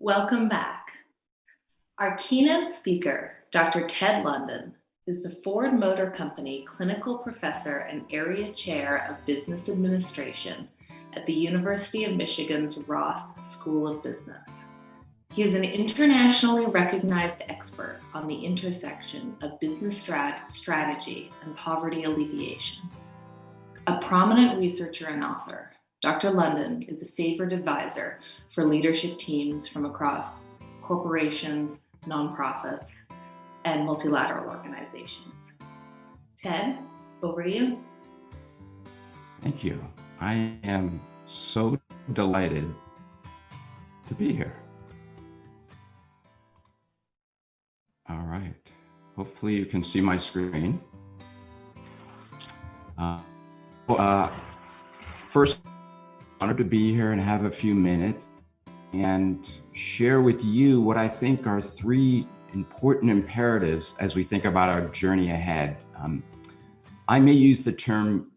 Welcome back. Our keynote speaker, Dr. Ted London, is the Ford Motor Company Clinical Professor and Area Chair of Business Administration at the University of Michigan's Ross School of Business. He is an internationally recognized expert on the intersection of business strategy and poverty alleviation. A prominent researcher and author, Dr. London is a favored advisor for leadership teams from across corporations, nonprofits, and multilateral organizations. Ted, over to you. Thank you. I am so delighted to be here. All right. Hopefully you can see my screen. First, honored to be here and have a few minutes and share with you what I think are three important imperatives as we think about our journey ahead. I may use the term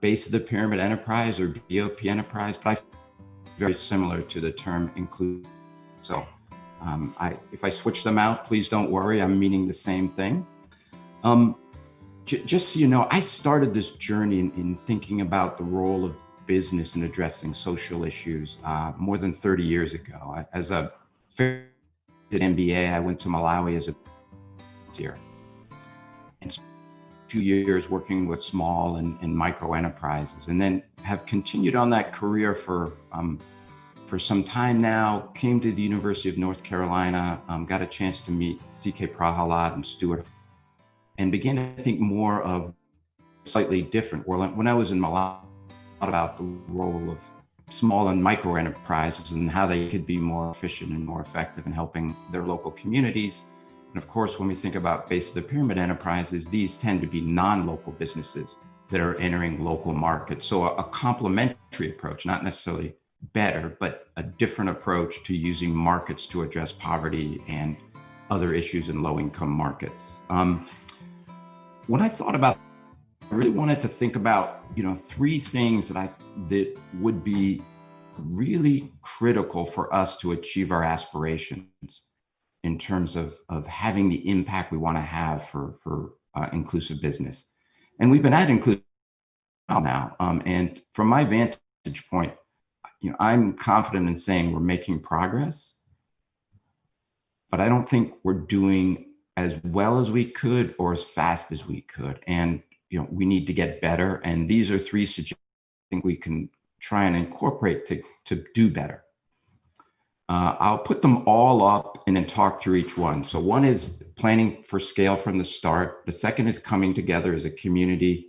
base of the pyramid enterprise or BOP enterprise, but I feel very similar to the term inclusive. So if I switch them out, please don't worry, I'm meaning the same thing. Just so you know, I started this journey in thinking about the role of business in addressing social issues more than 30 years ago. As a MBA, I went to Malawi as a volunteer. And 2 years working with small and micro enterprises, and then have continued on that career for some time now. Came to the University of North Carolina, got a chance to meet C.K. Prahalad and Stuart, and began to think more of slightly different world. When I was in Malawi, about the role of small and micro enterprises and how they could be more efficient and more effective in helping their local communities. And of course, when we think about base of the pyramid enterprises, these tend to be non-local businesses that are entering local markets. So a complementary approach, not necessarily better, but a different approach to using markets to address poverty and other issues in low-income markets. When I thought about, I really wanted to think about, three things that would be really critical for us to achieve our aspirations in terms of having the impact we want to have for inclusive business. And we've been at inclusive now, and from my vantage point, I'm confident in saying we're making progress, but I don't think we're doing as well as we could or as fast as we could. And we need to get better. And these are three suggestions I think we can try and incorporate to do better. I'll put them all up and then talk through each one. So one is planning for scale from the start. The second is coming together as a community.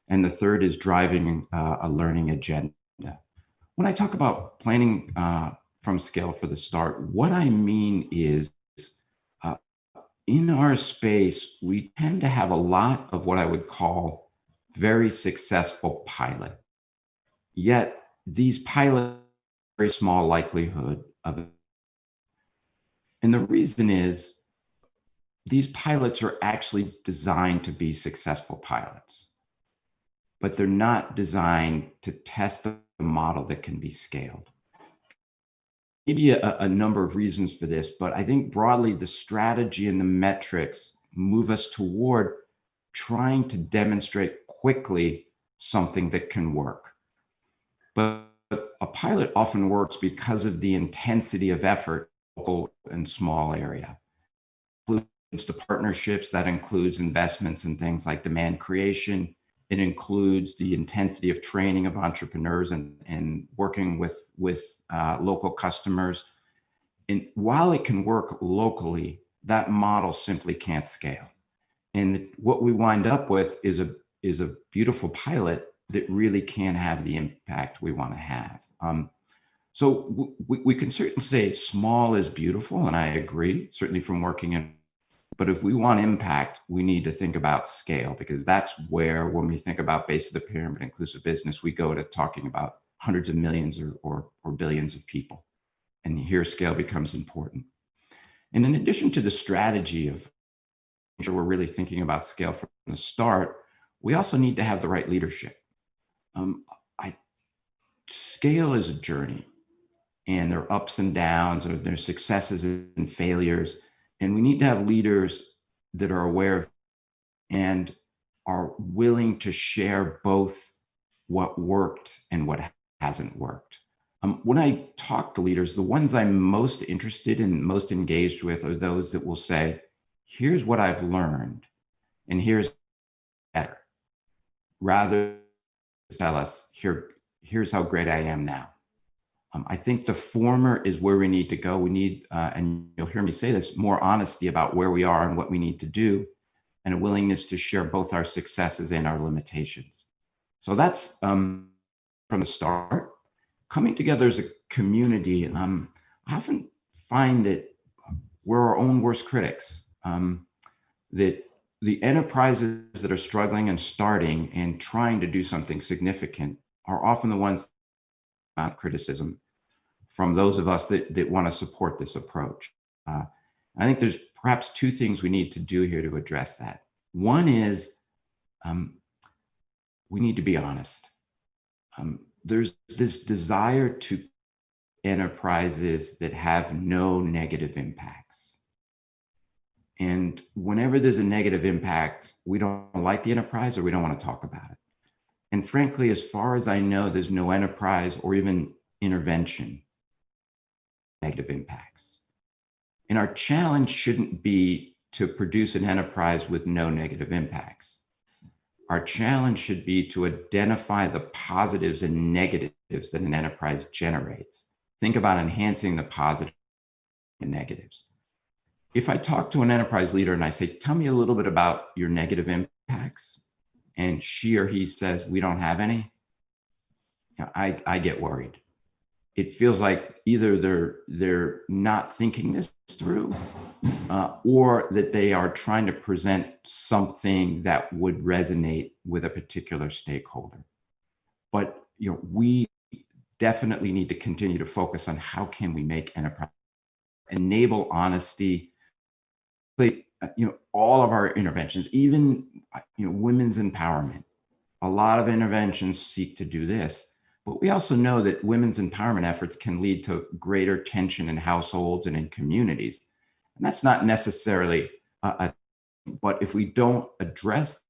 And the third is driving a learning agenda. When I talk about planning from scale for the start, what I mean is in our space, we tend to have a lot of what I would call very successful pilot. Yet these pilots have a very small likelihood of it. And the reason is these pilots are actually designed to be successful pilots, but they're not designed to test a model that can be scaled. Maybe a number of reasons for this, but I think broadly the strategy and the metrics move us toward trying to demonstrate quickly something that can work. But a pilot often works because of the intensity of effort in local and small area. It includes the partnerships, that includes investments in things like demand creation. It includes the intensity of training of entrepreneurs and working with local customers. And while it can work locally, that model simply can't scale. And what we wind up with is a beautiful pilot that really can have the impact we want to have. So we can certainly say small is beautiful, and I agree, certainly from working in. But if we want impact, we need to think about scale, because that's where, when we think about base of the pyramid inclusive business, we go to talking about hundreds of millions or billions of people. And here scale becomes important. And in addition to the strategy of making sure we're really thinking about scale from the start, we also need to have the right leadership. Scale is a journey. and their ups and downs, or their successes and failures. And we need to have leaders that are aware of and are willing to share both what worked and what hasn't worked. When I talk to leaders, the ones I'm most interested in, most engaged with, are those that will say, here's what I've learned, and here's better, rather than tell us, here's how great I am now. I think the former is where we need to go. We need, and you'll hear me say this, more honesty about where we are and what we need to do, and a willingness to share both our successes and our limitations. So that's from the start. Coming together as a community, I often find that we're our own worst critics, that the enterprises that are struggling and starting and trying to do something significant are often the ones that have criticism from those of us that want to support this approach. I think there's perhaps two things we need to do here to address that. One is we need to be honest. There's this desire to enterprises that have no negative impacts. And whenever there's a negative impact, we don't like the enterprise or we don't want to talk about it. And frankly, as far as I know, there's no enterprise or even intervention negative impacts. And our challenge shouldn't be to produce an enterprise with no negative impacts. Our challenge should be to identify the positives and negatives that an enterprise generates. Think about enhancing the positives and negatives. If I talk to an enterprise leader and I say, tell me a little bit about your negative impacts, and she or he says, we don't have any, I get worried. It feels like either they're not thinking this through, or that they are trying to present something that would resonate with a particular stakeholder. But we definitely need to continue to focus on how can we make enterprise enable honesty. All of our interventions, even women's empowerment, a lot of interventions seek to do this. But we also know that women's empowerment efforts can lead to greater tension in households and in communities. And that's not necessarily but if we don't address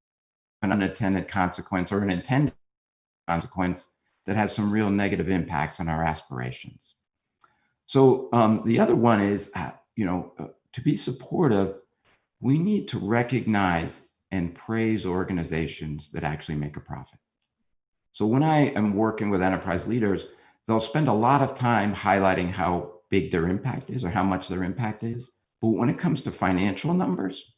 an unintended consequence or an intended consequence, that has some real negative impacts on our aspirations. So the other one is, to be supportive, we need to recognize and praise organizations that actually make a profit. So when I am working with enterprise leaders, they'll spend a lot of time highlighting how big their impact is or how much their impact is. But when it comes to financial numbers,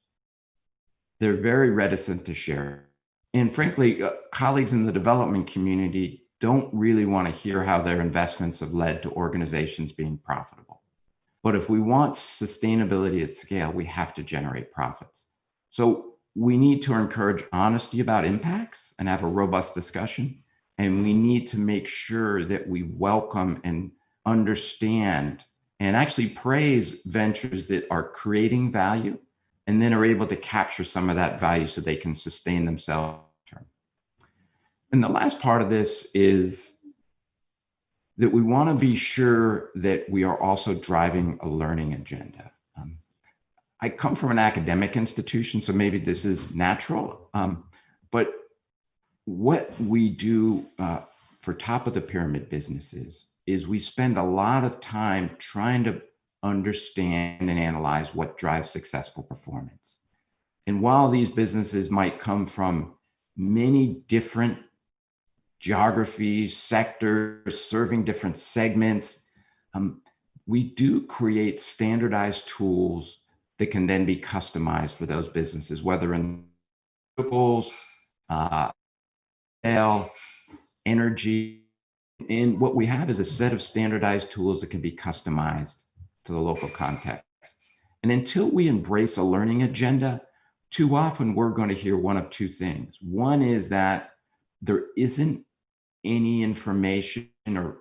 they're very reticent to share. And frankly, colleagues in the development community don't really want to hear how their investments have led to organizations being profitable. But if we want sustainability at scale, we have to generate profits. So we need to encourage honesty about impacts and have a robust discussion. And we need to make sure that we welcome and understand and actually praise ventures that are creating value and then are able to capture some of that value so they can sustain themselves. And the last part of this is that we want to be sure that we are also driving a learning agenda. I come from an academic institution, so maybe this is natural, but what we do for top of the pyramid businesses is we spend a lot of time trying to understand and analyze what drives successful performance. And while these businesses might come from many different geographies, sectors, serving different segments, we do create standardized tools that can then be customized for those businesses, whether in verticals, energy. And what we have is a set of standardized tools that can be customized to the local context. And until we embrace a learning agenda, too often we're going to hear one of two things. One is that there isn't any information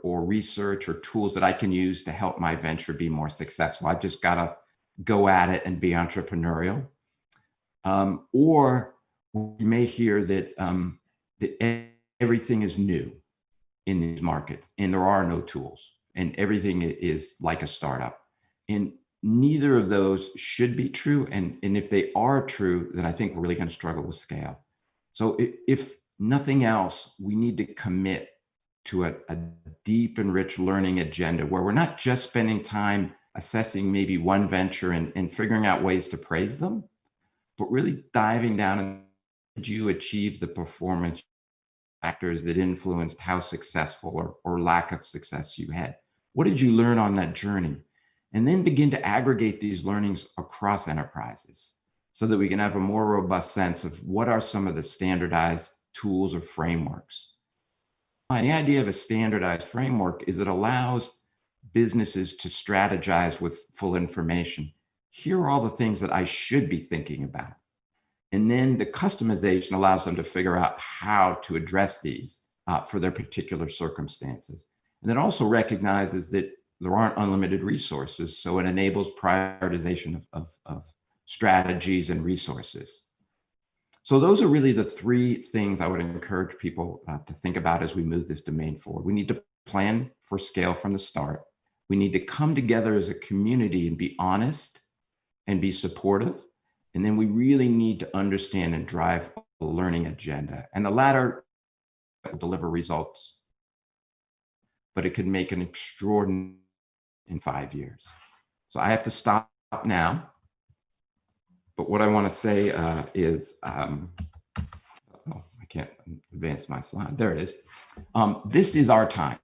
or research or tools that I can use to help my venture be more successful. I've just got to go at it and be entrepreneurial. Or we may hear that, that everything is new in these markets and there are no tools. and everything is like a startup. And neither of those should be true. And if they are true, then I think we're really going to struggle with scale. So if nothing else, we need to commit to a deep and rich learning agenda where we're not just spending time assessing maybe one venture and figuring out ways to praise them, but really diving down and did you achieve the performance factors that influenced how successful or lack of success you had? What did you learn on that journey? And then begin to aggregate these learnings across enterprises so that we can have a more robust sense of what are some of the standardized tools or frameworks. And the idea of a standardized framework is it allows businesses to strategize with full information. Here are all the things that I should be thinking about. And then the customization allows them to figure out how to address these for their particular circumstances. And it also recognizes that there aren't unlimited resources, so it enables prioritization of strategies and resources. So those are really the three things I would encourage people to think about as we move this domain forward. We need to plan for scale from the start. We need to come together as a community and be honest and be supportive. And then we really need to understand and drive a learning agenda. And the latter will deliver results, but it could make an extraordinary in 5 years. So I have to stop now. But what I want to say is, oh, I can't advance my slide. There it is. This is our time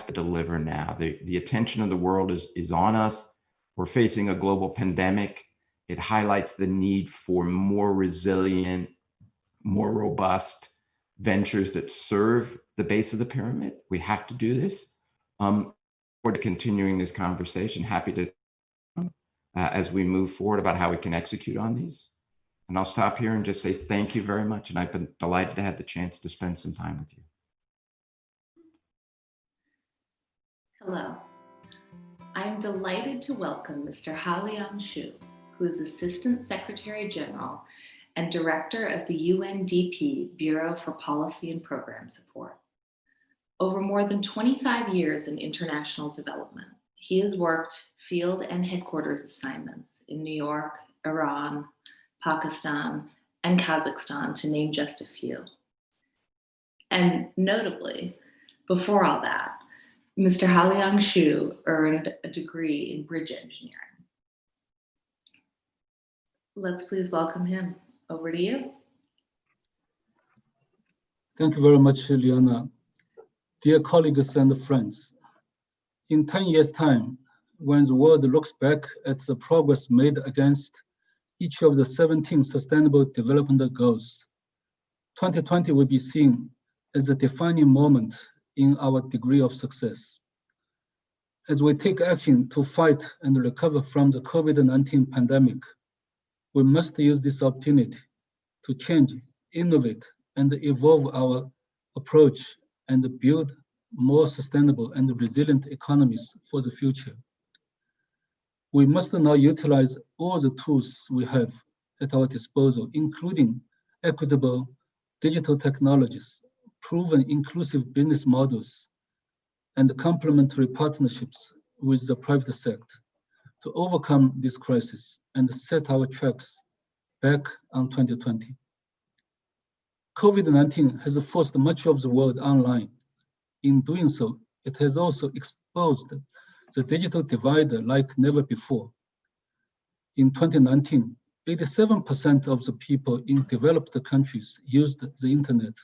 to deliver now. The attention of the world is on us. We're facing a global pandemic. It highlights the need for more resilient, more robust ventures that serve the base of the pyramid. We have to do this. We're continuing this conversation. Happy to as we move forward about how we can execute on these. And I'll stop here and just say thank you very much. And I've been delighted to have the chance to spend some time with you. Hello. I am delighted to welcome Mr. Haoliang, who is Assistant Secretary General and Director of the UNDP Bureau for Policy and Program Support. Over more than 25 years in international development, he has worked field and headquarters assignments in New York, Iran, Pakistan, and Kazakhstan, to name just a few. And notably, before all that, Mr. Haoliang earned a degree in bridge engineering. Let's please welcome him. Over to you. Thank you very much, Liana. Dear colleagues and friends, in 10 years' time, when the world looks back at the progress made against each of the 17 Sustainable Development Goals, 2020 will be seen as a defining moment in our degree of success. As we take action to fight and recover from the COVID-19 pandemic, we must use this opportunity to change, innovate, and evolve our approach and build more sustainable and resilient economies for the future. We must now utilize all the tools we have at our disposal, including equitable digital technologies, proven inclusive business models, and complementary partnerships with the private sector to overcome this crisis and set our tracks back on 2020. COVID-19 has forced much of the world online. In doing so, it has also exposed the digital divide like never before. In 2019, 87% of the people in developed countries used the internet,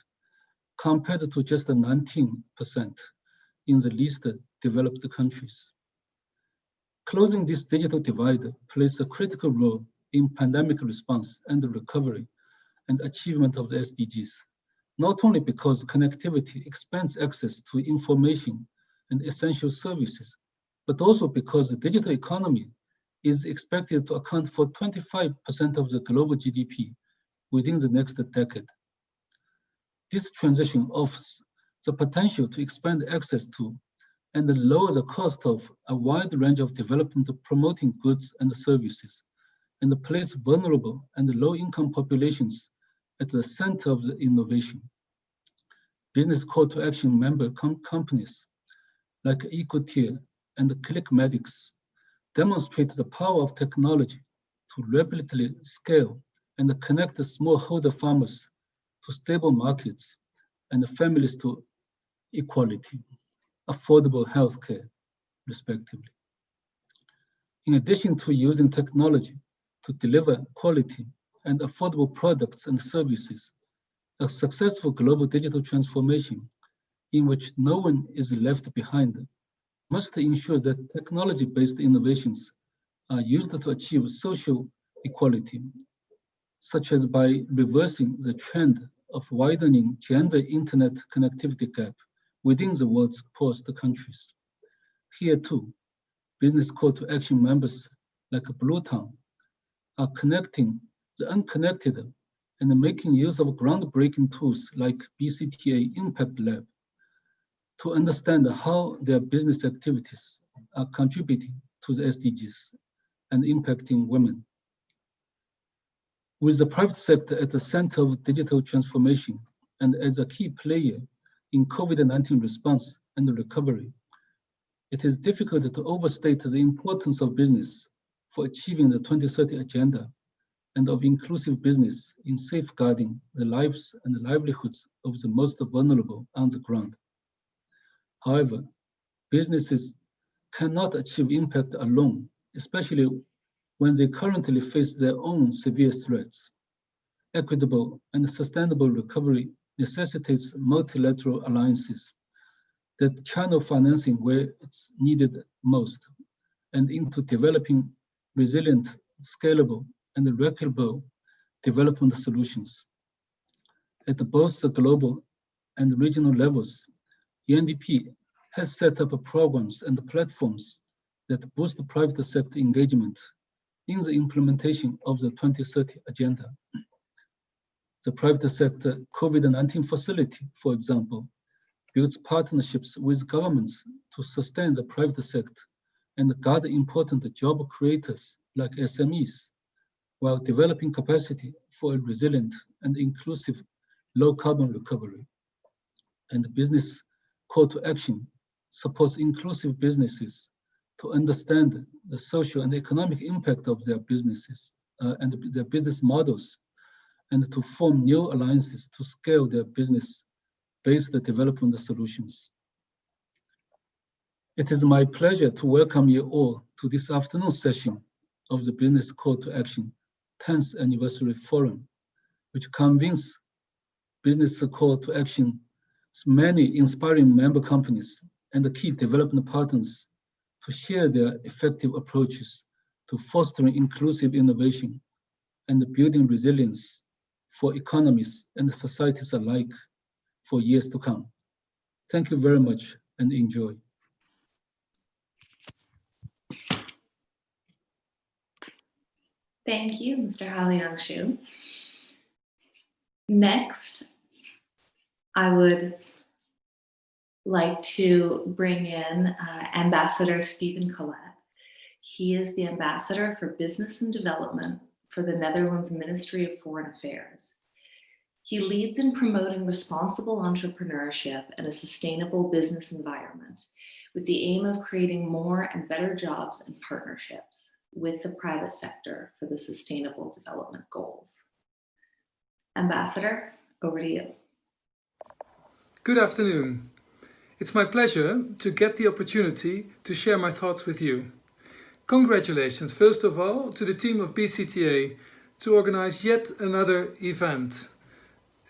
compared to just 19% in the least developed countries. Closing this digital divide plays a critical role in pandemic response and recovery and achievement of the SDGs, not only because connectivity expands access to information and essential services, but also because the digital economy is expected to account for 25% of the global GDP within the next decade. This transition offers the potential to expand access to and lower the cost of a wide range of development promoting goods and services, and place vulnerable and low-income populations at the center of the innovation. Business call to action member companies like EcoTier and ClickMedics demonstrate the power of technology to rapidly scale and connect the smallholder farmers to stable markets and families to equality, affordable healthcare, respectively. In addition to using technology to deliver quality and affordable products and services, a successful global digital transformation in which no one is left behind must ensure that technology-based innovations are used to achieve social equality, such as by reversing the trend of widening gender internet connectivity gap within the world's poorest countries. Here too, business call to action members like Bluetown are connecting the unconnected and making use of groundbreaking tools like BCTA Impact Lab to understand how their business activities are contributing to the SDGs and impacting women. With the private sector at the center of digital transformation and as a key player in COVID-19 response and recovery, it is difficult to overstate the importance of business for achieving the 2030 agenda and of inclusive business in safeguarding the lives and the livelihoods of the most vulnerable on the ground. However, businesses cannot achieve impact alone, especially when they currently face their own severe threats. Equitable and sustainable recovery necessitates multilateral alliances that channel financing where it's needed most and into developing resilient, scalable, and replicable development solutions. At both the global and regional levels, UNDP has set up programs and platforms that boost private sector engagement in the implementation of the 2030 agenda. The private sector COVID-19 facility, for example, builds partnerships with governments to sustain the private sector and guard important job creators like SMEs, while developing capacity for a resilient and inclusive low-carbon recovery. And the business call to action supports inclusive businesses to understand the social and economic impact of their businesses and their business models, and to form new alliances to scale their business-based development solutions. It is my pleasure to welcome you all to this afternoon session of the Business Call to Action 10th Anniversary Forum, which convenes Business Call to Action's many inspiring member companies and the key development partners to share their effective approaches to fostering inclusive innovation and building resilience for economies and societies alike for years to come. Thank you very much and enjoy. Thank you, Mr. Haoliang. Next, I would like to bring in Ambassador Stephen Collet. He is the Ambassador for Business and Development for the Netherlands Ministry of Foreign Affairs. He leads in promoting responsible entrepreneurship and a sustainable business environment with the aim of creating more and better jobs and partnerships with the private sector for the Sustainable Development Goals. Ambassador, over to you. Good afternoon. It's my pleasure to get the opportunity to share my thoughts with you. Congratulations, first of all, to the team of BCTA to organize yet another event,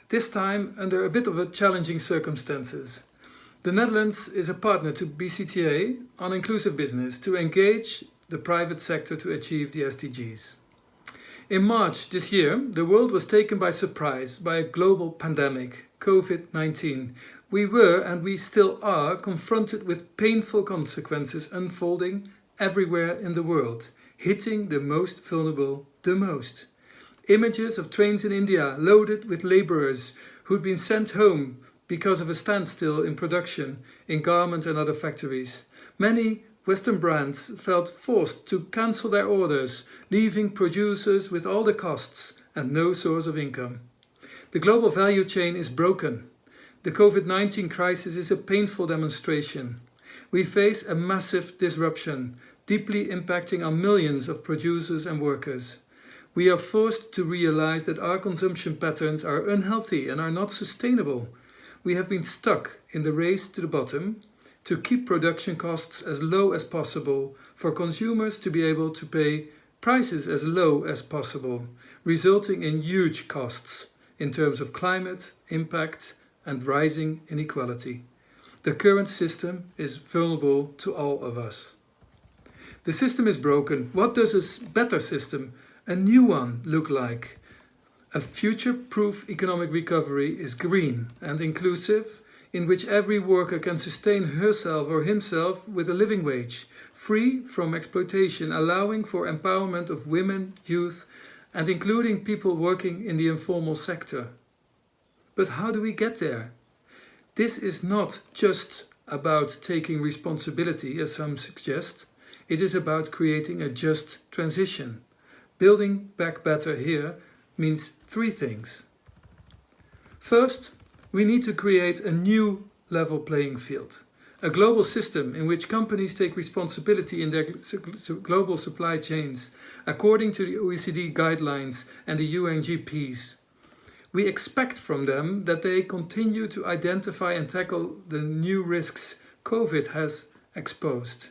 this time under a bit of a challenging circumstances. The Netherlands is a partner to BCTA on inclusive business to engage the private sector to achieve the SDGs. In March this year, the world was taken by surprise by a global pandemic, COVID-19. We were, and we still are, confronted with painful consequences unfolding everywhere in the world, hitting the most vulnerable the most. Images of trains in India loaded with laborers who'd been sent home because of a standstill in production in garment and other factories. Many Western brands felt forced to cancel their orders, leaving producers with all the costs and no source of income. The global value chain is broken. The COVID-19 crisis is a painful demonstration. We face a massive disruption, deeply impacting on millions of producers and workers. We are forced to realize that our consumption patterns are unhealthy and are not sustainable. We have been stuck in the race to the bottom to keep production costs as low as possible for consumers to be able to pay prices as low as possible, resulting in huge costs in terms of climate impact and rising inequality. The current system is vulnerable to all of us. The system is broken. What does a better system, a new one, look like? A future-proof economic recovery is green and inclusive, in which every worker can sustain herself or himself with a living wage, free from exploitation, allowing for empowerment of women, youth, and including people working in the informal sector. But how do we get there? This is not just about taking responsibility, as some suggest. It is about creating a just transition. Building back better here means three things. First, we need to create a new level playing field. A global system in which companies take responsibility in their global supply chains, according to the OECD guidelines and the UNDPs. We expect from them that they continue to identify and tackle the new risks COVID has exposed.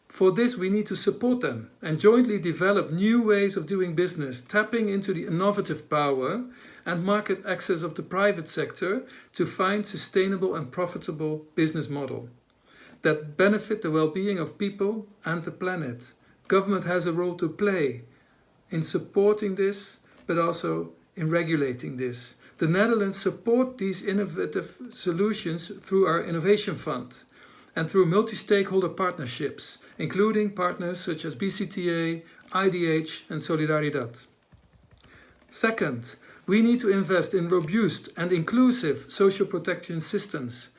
For this, we need to support them and jointly develop new ways of doing business, tapping into the innovative power and market access of the private sector to find sustainable and profitable business models that benefit the well-being of people and the planet. Government has a role to play in supporting this, but also in regulating this. The Netherlands support these innovative solutions through our Innovation Fund and through multi-stakeholder partnerships, including partners such as BCTA, IDH and Solidaridad. Second, we need to invest in robust and inclusive social protection systems.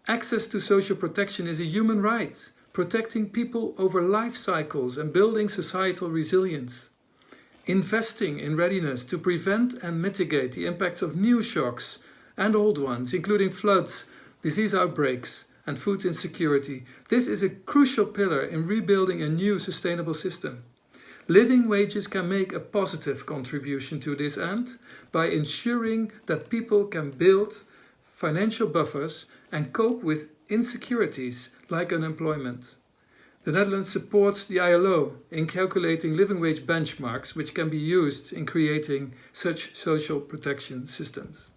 Access to social protection is a human right, protecting people over life cycles and building societal resilience. Investing in readiness to prevent and mitigate the impacts of new shocks and old ones, including floods, disease outbreaks, and food insecurity. This is a crucial pillar in rebuilding a new sustainable system. Living wages can make a positive contribution to this end by ensuring that people can build financial buffers and cope with insecurities like unemployment. The Netherlands supports the ILO in calculating living wage benchmarks, which can be used in creating such social protection systems.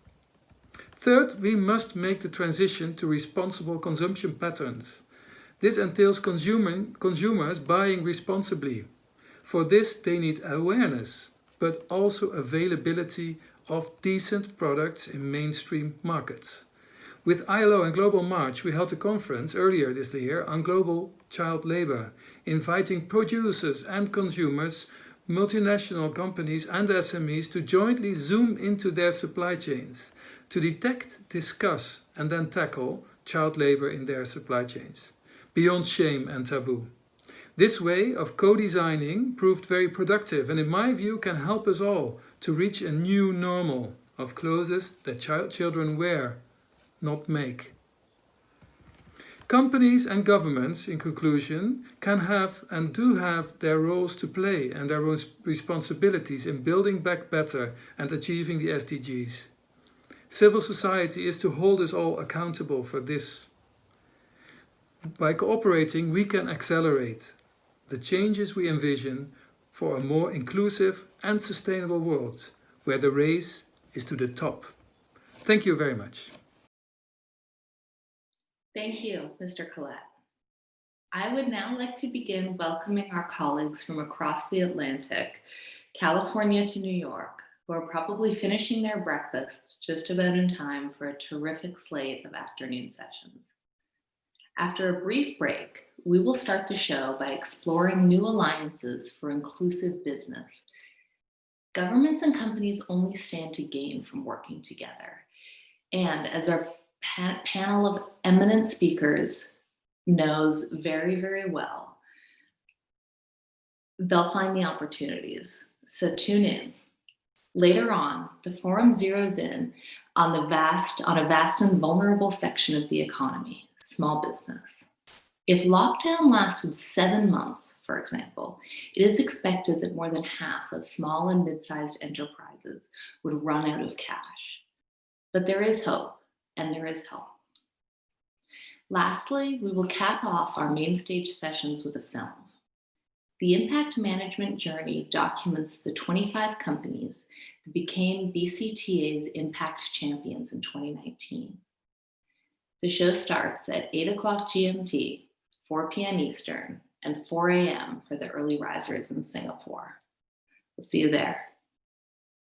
Third, we must make the transition to responsible consumption patterns. This entails consumers buying responsibly. For this, they need awareness, but also availability of decent products in mainstream markets. With ILO and Global March, we held a conference earlier this year on global child labor, inviting producers and consumers, multinational companies and SMEs to jointly zoom into their supply chains, to detect, discuss and then tackle child labor in their supply chains, beyond shame and taboo. This way of co-designing proved very productive and in my view can help us all to reach a new normal of clothes that children wear, not make. Companies and governments, in conclusion, can have and do have their roles to play and their responsibilities in building back better and achieving the SDGs. Civil society is to hold us all accountable for this. By cooperating, we can accelerate the changes we envision for a more inclusive and sustainable world, where the race is to the top. Thank you very much. Thank you, Mr. Collet. I would now like to begin welcoming our colleagues from across the Atlantic, California to New York, who are probably finishing their breakfasts just about in time for a terrific slate of afternoon sessions. After a brief break, we will start the show by exploring new alliances for inclusive business. Governments and companies only stand to gain from working together. And as our panel of eminent speakers knows very, very well, they'll find the opportunities. So tune in. Later on, the forum zeroes in on a vast and vulnerable section of the economy, small business. If lockdown lasted 7 months, for example, it is expected that more than half of small and mid-sized enterprises would run out of cash. But there is hope, and there is help. Lastly, we will cap off our main stage sessions with a film. The impact management journey documents the 25 companies that became BCTA's Impact Champions in 2019. The show starts at 8 o'clock GMT, 4 p.m. Eastern, and 4 a.m. for the early risers in Singapore. We'll see you there.